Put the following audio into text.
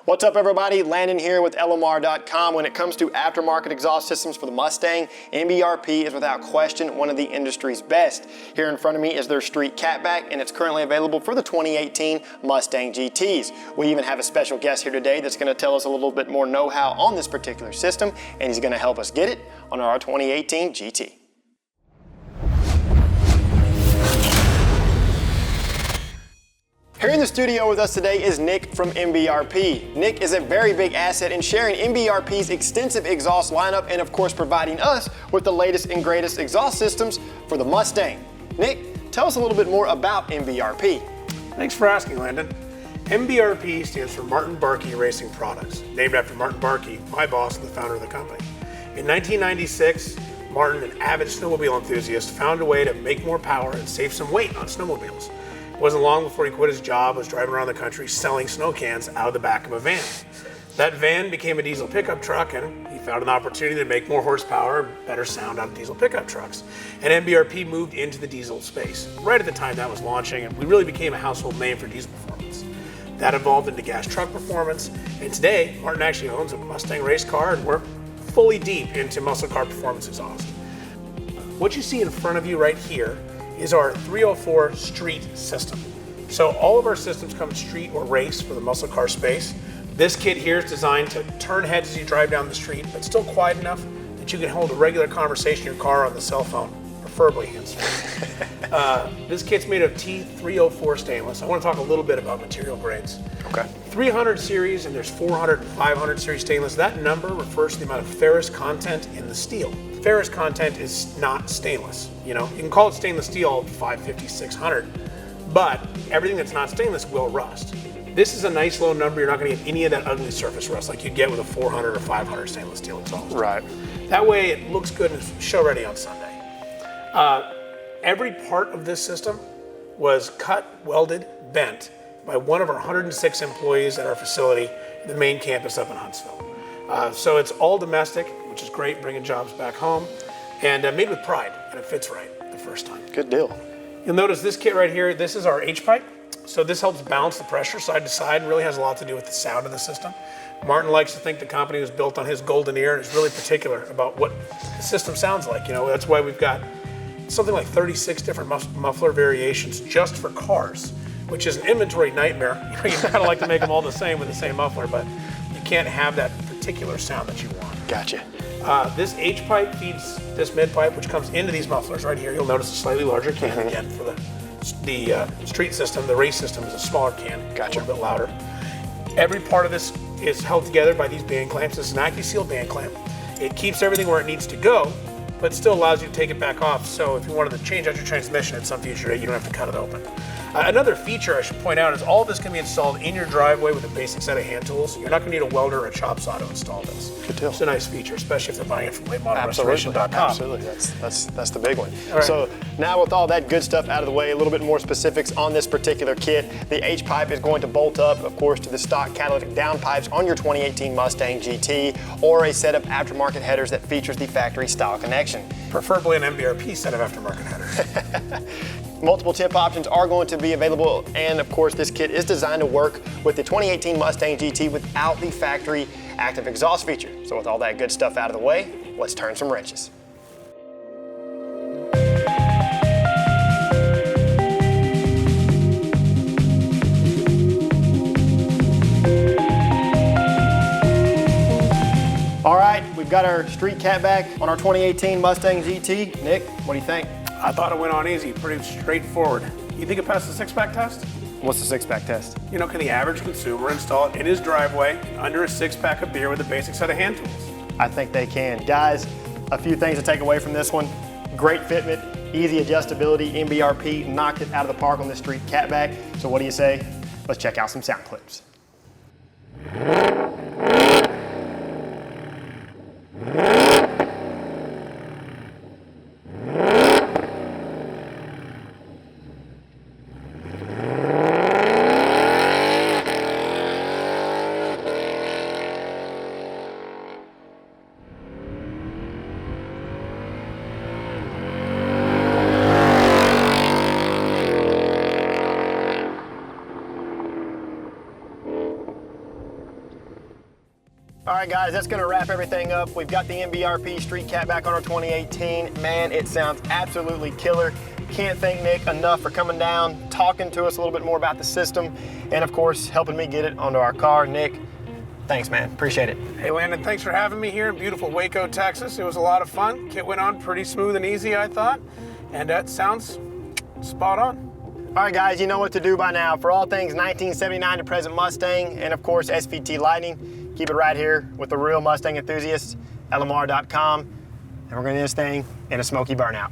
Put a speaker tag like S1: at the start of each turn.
S1: What's up everybody, Landon here with LMR.com. When it comes to aftermarket exhaust systems for the Mustang, MBRP is without question one of the industry's best. Here in front of me is their street Catback, and it's currently available for the 2018 Mustang GTs. We even have a special guest here today that's going to tell us a little bit more know-how on this particular system, and he's going to help us get it on our 2018 GT. Here in the studio with us today is Nick from MBRP. Nick is a very big asset in sharing MBRP's extensive exhaust lineup and of course providing us with the latest and greatest exhaust systems for the Mustang. Nick, tell us a little bit more about MBRP.
S2: Thanks for asking, Landon. MBRP stands for Martin Barkey Racing Products, named after Martin Barkey, my boss and the founder of the company. In 1996, Martin, an avid snowmobile enthusiast, found a way to make more power and save some weight on snowmobiles. It wasn't long before he quit his job, was driving around the country selling snow cans out of the back of a van. That van became a diesel pickup truck, and he found an opportunity to make more horsepower, better sound out of diesel pickup trucks. And MBRP moved into the diesel space. Right at the time that was launching, and we really became a household name for diesel performance. That evolved into gas truck performance, and today, Martin actually owns a Mustang race car, and we're fully deep into muscle car performance exhaust. What you see in front of you right here is our 304 street system. So all of our systems come street or race for the muscle car space. This kit here is designed to turn heads as you drive down the street, but still quiet enough that you can hold a regular conversation in your car on the cell phone, preferably hands-free. This kit's made of T304 stainless. I want to talk a little bit about material grades.
S1: Okay. 300
S2: series, and there's 400 and 500 series stainless. That number refers to the amount of ferrous content in the steel. Ferrous content is not stainless. You can call it stainless steel 550, 600, but everything that's not stainless will rust. This is a nice low number. You're not going to get any of that ugly surface rust like you'd get with a 400 or 500 stainless steel exhaust.
S1: Right.
S2: That way it looks good and is show ready on Sunday. Every part of this system was cut, welded, bent by one of our 106 employees at our facility, the main campus up in Huntsville. So it's all domestic, which is great, bringing jobs back home, and made with pride, and it fits right the first time.
S1: Good deal.
S2: You'll notice this kit right here, this is our H-pipe. So this helps balance the pressure side to side and really has a lot to do with the sound of the system. Martin likes to think the company was built on his golden ear and is really particular about what the system sounds like. That's why we've got something like 36 different muffler variations just for cars, which is an inventory nightmare. You kind of like to make them all the same with the same muffler, but you can't have that particular sound that you want.
S1: Gotcha.
S2: This H-pipe feeds this mid-pipe, which comes into these mufflers right here. You'll notice a slightly larger can again for the street system. The race system is a smaller can,
S1: Gotcha.
S2: A little bit louder. Every part of this is held together by these band clamps. This is an AccuSeal band clamp. It keeps everything where it needs to go, but still allows you to take it back off. So if you wanted to change out your transmission at some future date, you don't have to cut it open. Another feature I should point out is all of this can be installed in your driveway with a basic set of hand tools. You're not going to need a welder or a chop saw to install this.
S1: Good deal.
S2: It's a nice feature, especially if they're buying it from latemodernrestoration.com.
S1: Absolutely, that's the big one.
S2: Right.
S1: So now with all that good stuff out of the way, a little bit more specifics on this particular kit. The H-pipe is going to bolt up, of course, to the stock catalytic downpipes on your 2018 Mustang GT, or a set of aftermarket headers that features the factory style connection.
S2: Preferably an MBRP set of aftermarket headers.
S1: Multiple tip options are going to be available, and of course this kit is designed to work with the 2018 Mustang GT without the factory active exhaust feature. So with all that good stuff out of the way, let's turn some wrenches. All right, we've got our street Catback on our 2018 Mustang GT. Nick, what do you think?
S2: I thought it went on easy, pretty straightforward. You think it passed the six-pack test?
S1: What's the six-pack test?
S2: Can the average consumer install it in his driveway under a six-pack of beer with a basic set of hand tools?
S1: I think they can. Guys, a few things to take away from this one. Great fitment, easy adjustability. MBRP knocked it out of the park on the street Catback. So what do you say? Let's check out some sound clips. All right, guys, that's gonna wrap everything up. We've got the MBRP Street Catback on our 2018. Man, it sounds absolutely killer. Can't thank Nick enough for coming down, talking to us a little bit more about the system, and of course, helping me get it onto our car. Nick, thanks, man. Appreciate it.
S2: Hey, Landon, thanks for having me here in beautiful Waco, Texas. It was a lot of fun. Kit went on pretty smooth and easy, I thought, and that sounds spot on.
S1: All right, guys, you know what to do by now. For all things 1979 to present Mustang, and of course, SVT Lightning, keep it right here with the real Mustang enthusiasts, LMR.com, and we're gonna do this thing in a smoky burnout.